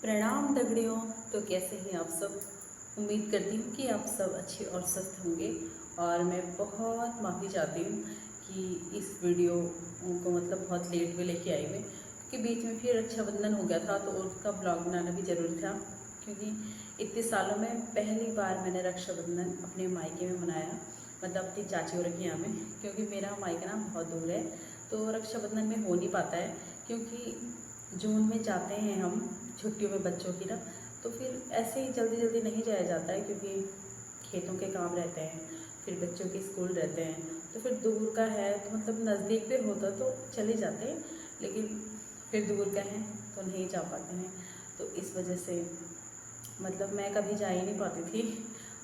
प्रणाम दगड़ियों। तो कैसे हैं आप सब? उम्मीद करती हूँ कि आप सब अच्छे और स्वस्थ होंगे। और मैं बहुत माफ़ी चाहती हूँ कि इस वीडियो को मतलब बहुत लेट में लेके आई मैं, क्योंकि बीच में फिर रक्षाबंधन हो गया था तो उसका ब्लॉग बनाना भी ज़रूरी था। क्योंकि इतने सालों में पहली बार मैंने रक्षाबंधन अपने मायके में मनाया, मतलब अपनी चाची और के यहाँ में, क्योंकि मेरा मायका ना बहुत दूर है तो रक्षाबंधन में हो नहीं पाता है। क्योंकि जून में जाते हैं हम छुट्टियों में बच्चों की ना, तो फिर ऐसे ही जल्दी जल्दी नहीं जाया जाता है, क्योंकि खेतों के काम रहते हैं, फिर बच्चों के स्कूल रहते हैं। तो फिर दूर का है तो मतलब नज़दीक पे होता तो चले जाते हैं, लेकिन फिर दूर का है तो नहीं जा पाते हैं। तो इस वजह से मतलब मैं कभी जा ही नहीं पाती थी।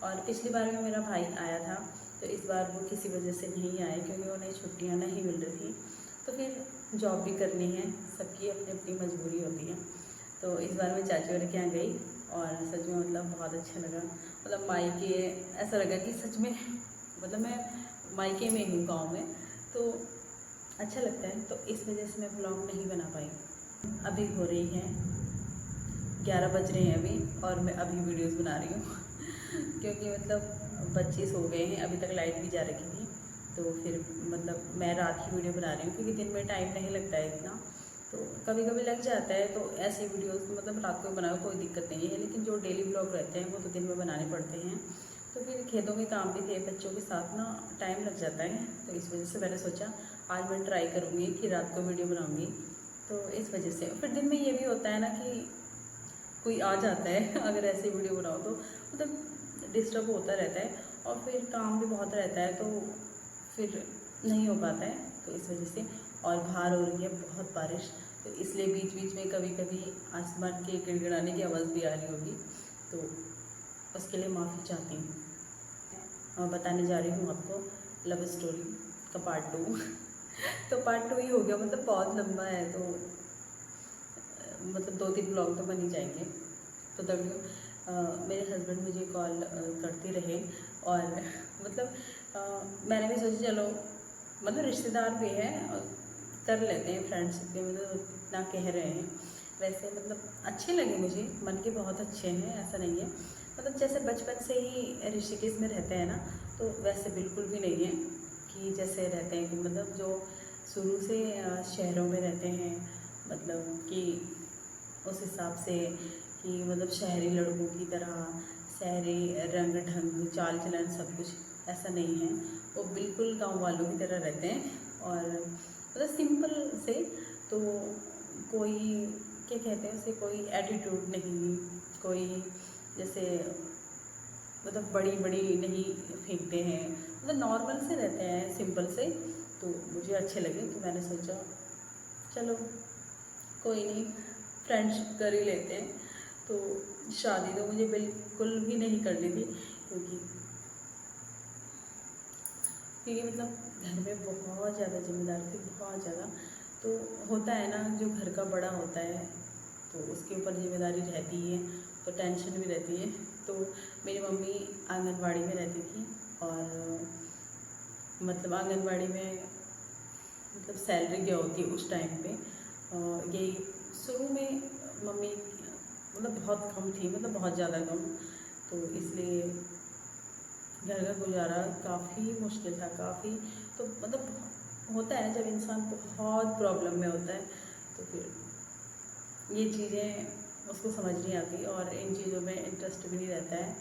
और पिछली बार में मेरा भाई आया था, तो इस बार वो किसी वजह से नहीं आए क्योंकि उन्हें छुट्टियां नहीं मिल रही थी। तो फिर जॉब भी करनी है, सबकी अपनी अपनी मजबूरी होती है। तो इस बार मैं चाची और के यहाँ गई और सच में मतलब बहुत अच्छा लगा। मतलब मायके ऐसा लगा कि सच में मतलब मैं मायके में हूँ, गाँव में, तो अच्छा लगता है। तो इस वजह से मैं ब्लॉग नहीं बना पाई। अभी हो रही है 11 बज रहे हैं अभी, और मैं अभी वीडियोस बना रही हूँ क्योंकि मतलब बच्चे सो गए हैं, अभी तक लाइट भी जा रखी थी। तो फिर मतलब मैं रात की वीडियो बना रही हूँ क्योंकि दिन में टाइम नहीं लगता है इतना। तो कभी कभी लग जाता है, तो ऐसी वीडियोस मतलब रात को बनाओ कोई दिक्कत नहीं है, लेकिन जो डेली ब्लॉग रहते हैं वो तो दिन में बनाने पड़ते हैं। तो फिर खेतों के काम भी थे, बच्चों के साथ ना टाइम लग जाता है। तो इस वजह से मैंने सोचा आज मैं ट्राई करूँगी कि रात को वीडियो बनाऊँगी। तो इस वजह से फिर दिन में ये भी होता है ना कि कोई आ जाता है अगर ऐसे वीडियो बनाओ तो मतलब डिस्टर्ब होता रहता है, और फिर काम भी बहुत रहता है, तो फिर नहीं हो पाता है। तो इस वजह से, और बाहर हो रही है बहुत बारिश, तो इसलिए बीच बीच में कभी कभी आसमान के गिड़गिड़ाने की आवाज़ भी आ रही होगी, तो उसके लिए माफ़ी चाहती हूँ। बताने जा रही हूँ आपको लव स्टोरी का पार्ट 2 तो पार्ट 2 ही हो गया, मतलब बहुत लंबा है, तो मतलब 2-3 ब्लॉग तो बन ही जाएंगे। तो मेरे हस्बैंड मुझे कॉल करते रहे, और मतलब मैंने भी सोचा चलो मतलब रिश्तेदार भी हैं, कर लेते हैं फ्रेंडशिप के, मतलब इतना कह रहे हैं। वैसे मतलब अच्छे लगे मुझे, मन के बहुत अच्छे हैं, ऐसा नहीं है। मतलब जैसे बचपन से ही ऋषिकेश में रहते हैं ना, तो वैसे बिल्कुल भी नहीं है कि जैसे रहते हैं कि मतलब जो शुरू से शहरों में रहते हैं, मतलब कि उस हिसाब से कि मतलब शहरी लड़कों की तरह शहरी रंग ढंग चाल चलन सब कुछ ऐसा नहीं है। वो बिल्कुल गांव वालों की तरह रहते हैं, और मतलब सिंपल से। तो कोई क्या कहते हैं उसे, कोई एटीट्यूड नहीं, कोई जैसे मतलब बड़ी बड़ी नहीं फेंकते हैं, मतलब नॉर्मल से रहते हैं, सिंपल से। तो मुझे अच्छे लगे, तो मैंने सोचा चलो कोई नहीं, फ्रेंडशिप कर ही लेते हैं। तो शादी तो मुझे बिल्कुल भी नहीं करनी थी, क्योंकि क्योंकि मतलब घर में बहुत ज़्यादा जिम्मेदारी थी, बहुत ज़्यादा। तो होता है ना, जो घर का बड़ा होता है तो उसके ऊपर जिम्मेदारी रहती है, तो टेंशन भी रहती है। तो मेरी मम्मी आंगनबाड़ी में रहती थी, और मतलब आंगनबाड़ी में मतलब सैलरी क्या होती है उस टाइम पे, यही शुरू में मम्मी मतलब बहुत कम थी, मतलब बहुत ज़्यादा कम। तो इसलिए घर का गुजारा काफ़ी मुश्किल था, काफ़ी। तो मतलब होता है जब इंसान बहुत प्रॉब्लम में होता है, तो फिर ये चीज़ें उसको समझ नहीं आती, और इन चीज़ों में इंटरेस्ट भी नहीं रहता है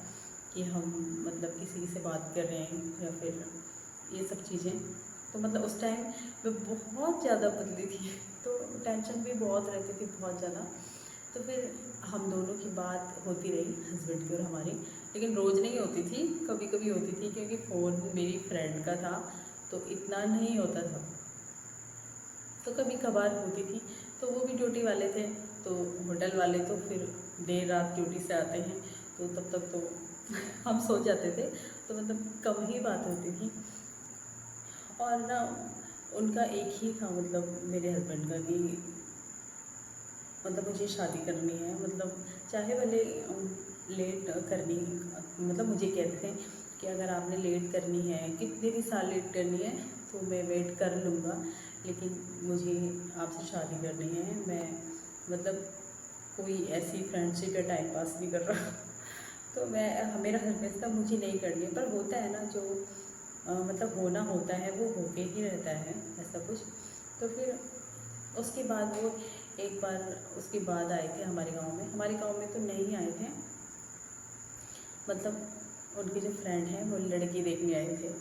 कि हम मतलब किसी से बात कर रहे हैं या फिर ये सब चीज़ें। तो मतलब उस टाइम मैं बहुत ज़्यादा पतली थी, तो टेंशन भी बहुत रहती थी, बहुत ज़्यादा। तो फिर हम दोनों की बात होती रही, हस्बैंड की और हमारी, लेकिन रोज़ नहीं होती थी, कभी कभी होती थी, क्योंकि फ़ोन मेरी फ्रेंड का था तो इतना नहीं होता था। तो कभी कभार होती थी, तो वो भी ड्यूटी वाले थे, तो होटल वाले तो फिर देर रात ड्यूटी से आते हैं, तो तब तक तो हम सो जाते थे, तो मतलब कम ही बात होती थी। और ना उनका एक ही था, मतलब मेरे हस्बैंड का, कि मतलब मुझे शादी करनी है, मतलब चाहे भले लेट करनी, मतलब मुझे कहते थे कि अगर आपने लेट करनी है, कितने भी साल लेट करनी है, तो मैं वेट कर लूँगा, लेकिन मुझे आपसे शादी करनी है। मैं मतलब कोई ऐसी फ्रेंडशिप या टाइम पास नहीं कर रहा। तो मैं मेरा हस्बैंड था मुझे नहीं करनी है, पर होता है ना जो मतलब होना होता है वो होके ही रहता है ऐसा कुछ। तो फिर उसके बाद वो एक बार उसके बाद आए थे हमारे गांव में तो नहीं आए थे, मतलब उनके जो फ्रेंड हैं वो लड़की देखने आए थे,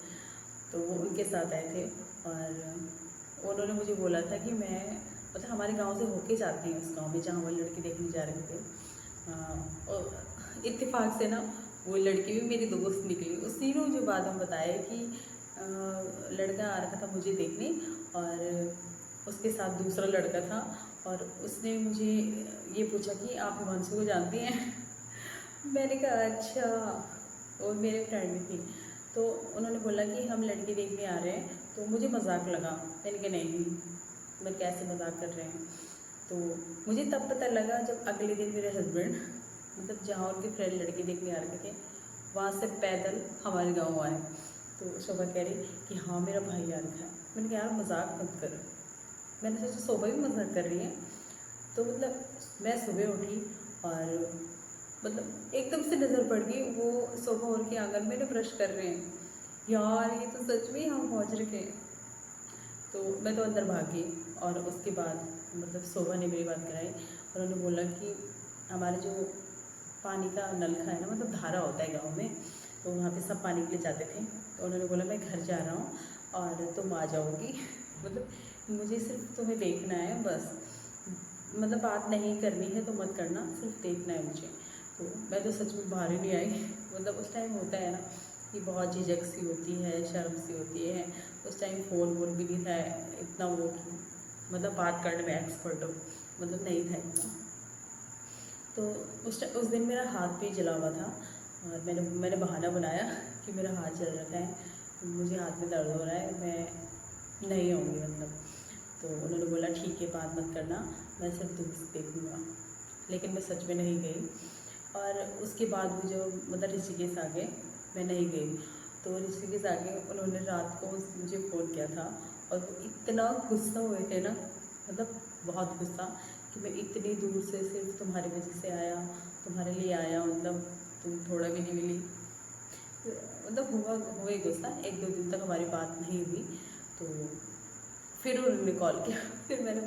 तो वो उनके साथ आए थे। और उन्होंने मुझे बोला था कि मैं मतलब हमारे गांव से होके जाती हैं उस गांव में जहाँ वो लड़की देखने जा रहे थे। और इत्तेफाक से ना वो लड़की भी मेरी दोस्त निकली। उसी ने जो बात हम बताया कि लड़का आ रखा था मुझे देखने और उसके साथ दूसरा लड़का था, और उसने मुझे ये पूछा कि आप हिमांशु को जानती हैं? मैंने कहा अच्छा। और मेरे फ्रेंड भी थी, तो उन्होंने बोला कि हम लड़की देखने आ रहे हैं। तो मुझे मजाक लगा, मैंने कहा नहीं, मैं कैसे मजाक कर रहे हैं। तो मुझे तब पता लगा जब अगले दिन मेरे हस्बैंड मतलब जहाँ उनके फ्रेंड लड़की देखने आ रखे थे वहाँ से पैदल हमारे गांव आए। तो शोभा कह रही कि हाँ मेरा भाई आ रखा है। मैंने कहा यार मजाक मत कर। मैंने सोचा शोभा भी मजाक कर रही है। तो मतलब मैं सुबह उठी और मतलब एकदम से नज़र पड़ गई वो शोभा और के आंगन में ना ब्रश कर रहे हैं। यार ये तो सच में हम पहुँच रखे हैं। तो मैं तो अंदर भाग गई। और उसके बाद मतलब शोभा ने मेरी बात कराई और उन्होंने बोला कि हमारे जो पानी का नलका है ना, मतलब धारा होता है गांव में, तो वहाँ पे सब पानी के लिए जाते थे। तो उन्होंने बोला मैं घर जा रहा हूँ और तुम आ जाओगी। मतलब मुझे सिर्फ तुम्हें देखना है बस, मतलब बात नहीं करनी है तो मत करना, सिर्फ देखना है मुझे। तो मैं तो सच में बाहर ही नहीं आई। मतलब उस टाइम होता है ना कि बहुत झिझक सी होती है, शर्म सी होती है। उस टाइम फ़ोन वोन भी नहीं था इतना वो कि मतलब बात करने में एक्सपर्ट हो, मतलब नहीं था इतना। तो उस दिन मेरा हाथ भी जला हुआ था और मैंने बहाना बनाया कि मेरा हाथ जल रखा है, मुझे हाथ में दर्द हो रहा है, मैं नहीं आऊँगी मतलब। तो उन्होंने बोला ठीक है बात मत करना, मैं सिर्फ दूर से देखूँगा। लेकिन मैं सच में नहीं गई। और उसके बाद वो जो मतलब ऋषिकेश आ गए, मैं नहीं गई। तो ऋषिकेश आ गए, उन्होंने रात को मुझे फ़ोन किया था और वो इतना गुस्सा हुए थे ना, मतलब बहुत गुस्सा कि मैं इतनी दूर से सिर्फ तुम्हारी वजह से आया, तुम्हारे लिए आया, मतलब तुम थोड़ा भी नहीं मिली। मतलब हुआ ही गुस्सा। 1-2 दिन तक हमारी बात नहीं हुई। तो फिर उन्होंने कॉल किया। फिर मैंने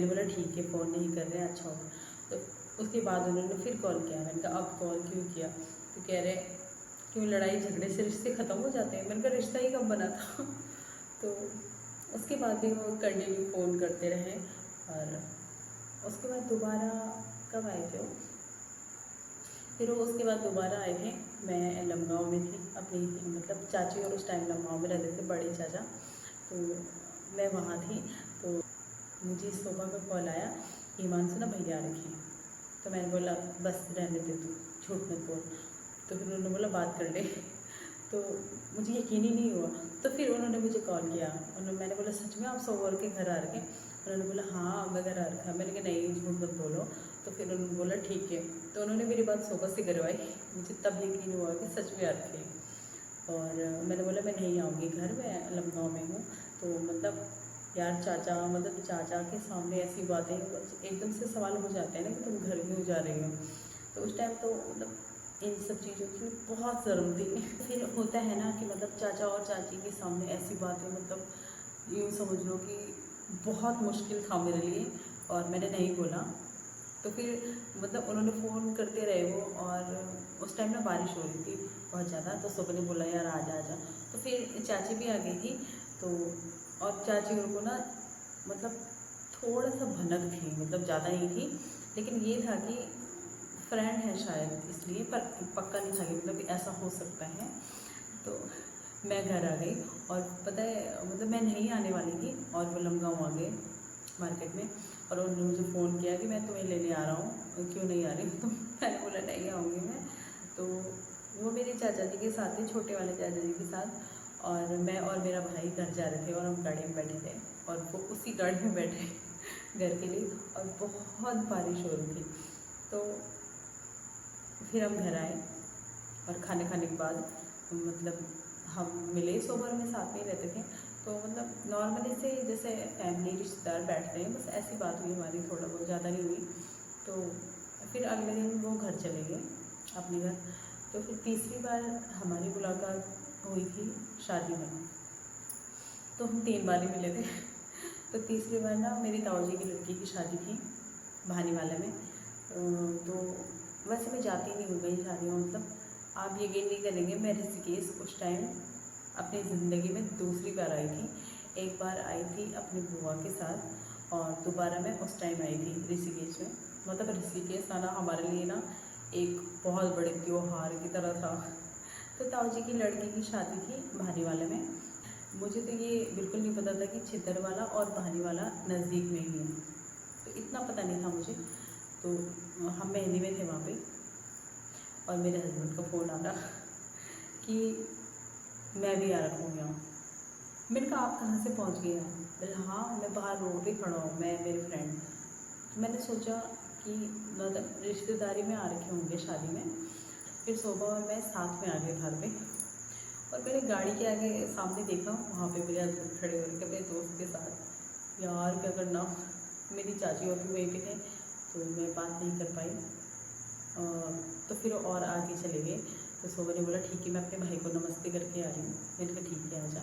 बोला ठीक है फ़ोन नहीं कर रहे हैं, अच्छा होगा। तो उसके बाद उन्होंने फिर कॉल किया। मैंने कहा अब कॉल क्यों किया? तो कह रहे क्यों लड़ाई झगड़े से रिश्ते ख़त्म हो जाते हैं? मैंने कहा रिश्ता ही कब बना था। तो उसके बाद भी वो कंटिन्यू फ़ोन करते रहे। और उसके बाद दोबारा कब आए थे वो? फिर वो उसके बाद दोबारा आए थे। मैं लमगाँव में थी अपनी मतलब चाची, और उस टाइम लमगाँव में रहते थे बड़े चाचा। तो मैं वहाँ थी। तो मुझे शोभा का कॉल आया कि हिमांशु ना भैया आ रखे हैं। तो मैंने बोला बस रहने दे तू, झूठ मत बोल। तो फिर उन्होंने बोला बात कर ले। तो मुझे यकीन ही नहीं हुआ। तो फिर उन्होंने मुझे कॉल किया। मैंने बोला सच में आप शोभा के घर आ रखे? उन्होंने बोला हाँ मैं घर आ रखा है। मैंने कहा नहीं झूठ मत बोलो। तो फिर उन्होंने बोला ठीक है। तो उन्होंने मेरी बात शोभा से करवाई। मुझे तब यकीन हुआ कि सच में आ रखे हैं। और मैंने बोला मैं नहीं आऊँगी घर, मैं लमगाँव में हूँ। तो मतलब यार चाचा, मतलब चाचा के सामने ऐसी बातें एकदम से सवाल हो जाते हैं ना कि तुम घर क्यों जा रही हो। तो उस टाइम तो मतलब इन सब चीज़ों की बहुत ज़रूरत थी। फिर होता है ना कि मतलब चाचा और चाची के सामने ऐसी बातें, मतलब यूँ समझ लो कि बहुत मुश्किल था मेरे लिए, और मैंने नहीं बोला। तो फिर मतलब उन्होंने फ़ोन करते रहे वो, और उस टाइम ना बारिश हो रही थी बहुत ज़्यादा। तो सब ने बोला यार आ जा। तो फिर चाची भी आ गई थी। तो और चाची उनको ना मतलब थोड़ा सा भनक थी, मतलब ज़्यादा नहीं थी, लेकिन ये था कि फ्रेंड है शायद इसलिए, पर पक्का नहीं था कि मतलब ऐसा हो सकता है। तो मैं घर आ गई और पता है मतलब मैं नहीं आने वाली थी, और वो लमगाँव आ गए मार्केट में, और उन्होंने मुझे फ़ोन किया कि मैं तुम्हें लेने आ रहा हूँ, क्यों नहीं आ रही? तो मैंने बोला नहीं आऊँगी मैं। तो वो मेरे चाचा जी के साथ थे, छोटे वाले चाचा जी के साथ, और मैं और मेरा भाई घर जा रहे थे, और हम गाड़ी में बैठे थे, और वो उसी गाड़ी में बैठे घर के लिए, और बहुत बारिश हो रही थी। तो फिर हम घर आए, और खाने खाने के बाद मतलब हम मिले, सोबर में साथ में ही रहते थे। तो मतलब नॉर्मली से जैसे फैमिली रिश्तेदार बैठते हैं, बस ऐसी बात हुई हमारी, थोड़ा बहुत, ज़्यादा नहीं हुई। तो फिर अगले दिन वो घर चले गए अपने घर। तो फिर तीसरी बार हमारी मुलाकात हुई थी शादी में। तो हम 3 बार ही मिले थे। तो तीसरी बार ना मेरी ताऊ जी की लड़की की शादी थी भानीवाला में। तो वैसे मैं जाती नहीं हूँ कहीं शादियों, मतलब आप यकीन नहीं करेंगे, मैं ऋषिकेश उस टाइम अपनी ज़िंदगी में दूसरी बार आई थी। एक बार आई थी अपनी बुआ के साथ और दोबारा मैं उस टाइम आई थी ऋषिकेश में। मतलब ऋषिकेश आना हमारे लिए ना एक बहुत बड़े त्योहार की तरह था। तो ताऊ जी की लड़की की शादी थी भानीवाला में। मुझे तो ये बिल्कुल नहीं पता था कि छिंदरवाला और भानीवाला नज़दीक में ही है, तो इतना पता नहीं था मुझे। तो हम मेहंदी में थे वहाँ पे और मेरे हस्बैंड का फ़ोन आया कि मैं भी आ रखा हूँ यहाँ। मैंने कहा आप कहाँ से पहुँच गए यहाँ? बोले हाँ मैं बाहर रोड पे खड़ा हूँ, मैं मेरे फ्रेंड। तो मैंने सोचा कि मतलब रिश्तेदारी में आ रखे होंगे शादी में। फिर शोभा और मैं साथ में आ गए घर पे और मैंने गाड़ी के आगे सामने देखा, वहाँ पे मेरे हस्बैंड खड़े हुए थे अपने दोस्त के साथ। यार क्या करना, मेरी चाची और भी वहीं पे थे तो मैं बात नहीं कर पाई। तो फिर और आगे चले गए। तो शोभा ने बोला ठीक है मैं अपने भाई को नमस्ते करके आ रही हूँ। मैंने कहा ठीक है आजा।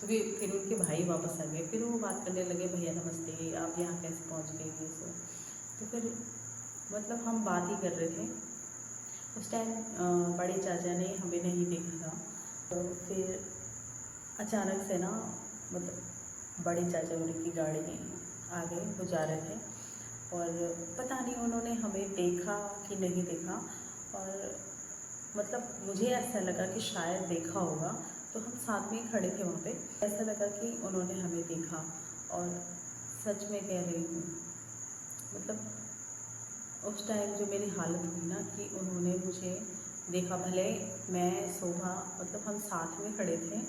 तो फिर उनके भाई वापस आ गए, फिर वो बात करने लगे भैया नमस्ते, आप यहाँ कैसे पहुँच गए ये सो। तो फिर मतलब हम बात ही कर रहे थे। उस टाइम बड़े चाचा ने हमें नहीं देखा था। तो फिर अचानक से ना मतलब बड़े चाचा उनकी गाड़ी में आ गए, वो जा रहे थे और पता नहीं उन्होंने हमें देखा कि नहीं देखा। और मतलब मुझे ऐसा लगा कि शायद देखा होगा, तो हम साथ में ही खड़े थे वहाँ पे। ऐसा लगा कि उन्होंने हमें देखा और सच में कह रही हूँ मतलब उस टाइम जो मेरी हालत हुई ना कि उन्होंने मुझे देखा। भले मैं शोभा मतलब हम साथ में खड़े थे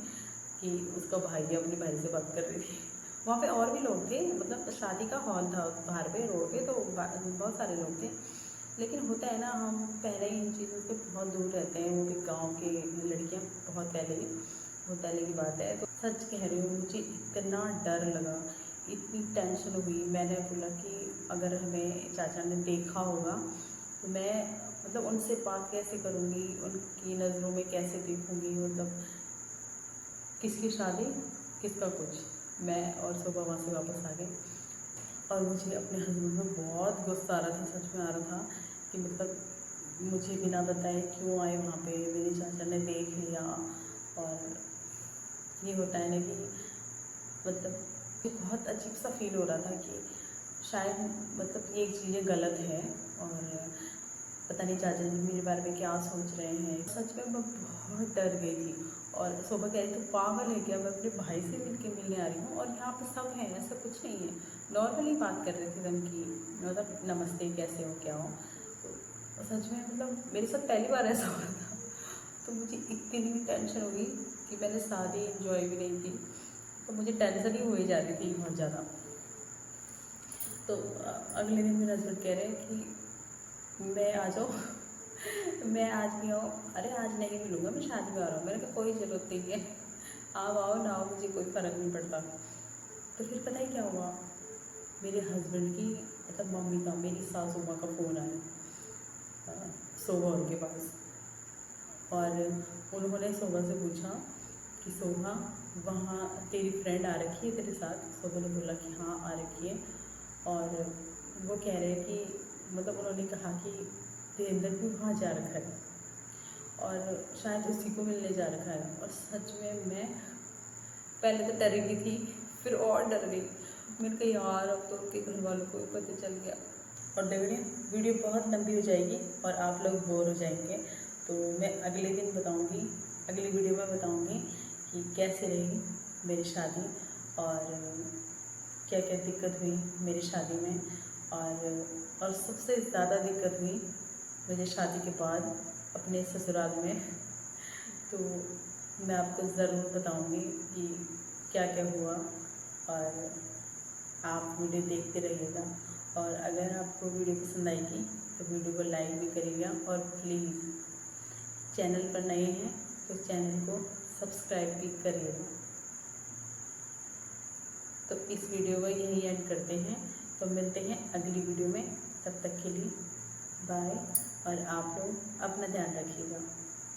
कि उसका भाई अपने भाई से बात कर रही थी। वहाँ पे और भी लोग थे, मतलब शादी का हॉल था बाहर पे रोड पे, तो बहुत सारे लोग थे। लेकिन होता है ना हम पहले ही इन चीज़ों से बहुत दूर रहते हैं, वो भी गांव के लड़कियां बहुत पहले ही, बहुत पहले की बात है। तो सच कह रही हूँ मुझे इतना डर लगा, इतनी टेंशन हुई। मैंने बोला कि अगर हमें चाचा ने देखा होगा तो मैं मतलब उनसे बात कैसे करूँगी, उनकी नज़रों में कैसे देखूँगी, मतलब किसकी शादी किसका कुछ। मैं और सुबह वहाँ से वापस आ गए और मुझे अपने हस्बैंड में बहुत गुस्सा आ रहा था, सच में आ रहा था कि मतलब मुझे बिना बताए क्यों आए वहाँ पे, मेरे चाचा ने देख लिया। और ये होता है ना कि मतलब बहुत अजीब सा फील हो रहा था कि शायद मतलब ये चीज़ें गलत है और पता नहीं चाचा जी मेरे बारे में क्या सोच रहे हैं। सच में मैं बहुत डर गई थी और सुबह कह रही थी पागल है क्या, मैं अपने भाई से मिलने आ रही हूँ और यहाँ पे सब हैं, ऐसा कुछ नहीं है। नॉर्मली बात कर रहे थे हम कि मतलब नमस्ते कैसे हो क्या हो। तो सच में मतलब मेरे साथ पहली बार ऐसा हो रहा था। तो मुझे इतनी टेंशन हुई कि मैंने शादी एंजॉय भी नहीं की, तो मुझे टेंशन ही हो ही जाती थी बहुत ज़्यादा। तो अगले दिन मेरे हस्बैंड कह रहे हैं कि मैं आ जाओ। मैं आज नहीं आऊँ, अरे आज नहीं मिलूँगा, मैं शादी में आ रहा हूँ। मैंने कहा कोई ज़रूरत नहीं है, आप आओ ना आओ मुझे कोई फ़र्क नहीं पड़ता। तो फिर पता है क्या हुआ, मेरे हस्बैंड की मतलब मम्मी का, मेरी सासू माँ का फ़ोन आया शोभा उनके पास। और उन्होंने शोभा से पूछा कि शोभा वहाँ तेरी फ्रेंड आ रखी है तेरे साथ? शोभा ने बोला कि हाँ आ रखी है। और वो कह रहे हैं कि मतलब उन्होंने कहा कि देवेंद्र भी वहाँ जा रखा है और शायद उसी को मिलने जा रखा है। और सच में मैं पहले तो डरी भी थी, फिर और डर गई। मैंने कहा यार अब तो उनके घर वालों को भी पता चल गया और वीडियो बहुत लंबी हो जाएगी और आप लोग बोर हो जाएंगे। तो मैं अगले दिन बताऊंगी, अगली वीडियो में बताऊंगी कि कैसे रही मेरी शादी और क्या क्या दिक्कत हुई मेरी शादी में। और सबसे ज़्यादा दिक्कत हुई मुझे शादी के बाद अपने ससुराल में। तो मैं आपको ज़रूर बताऊंगी कि क्या क्या हुआ और आप वीडियो देखते रहिएगा। और अगर आपको वीडियो पसंद आएगी तो वीडियो को लाइक भी करिएगा और प्लीज़ चैनल पर नए हैं तो चैनल को सब्सक्राइब भी करिएगा। तो इस वीडियो को यहीं एंड करते हैं, तो मिलते हैं अगली वीडियो में, तब तक के लिए बाय। और आप लोग अपना ध्यान रखिएगा।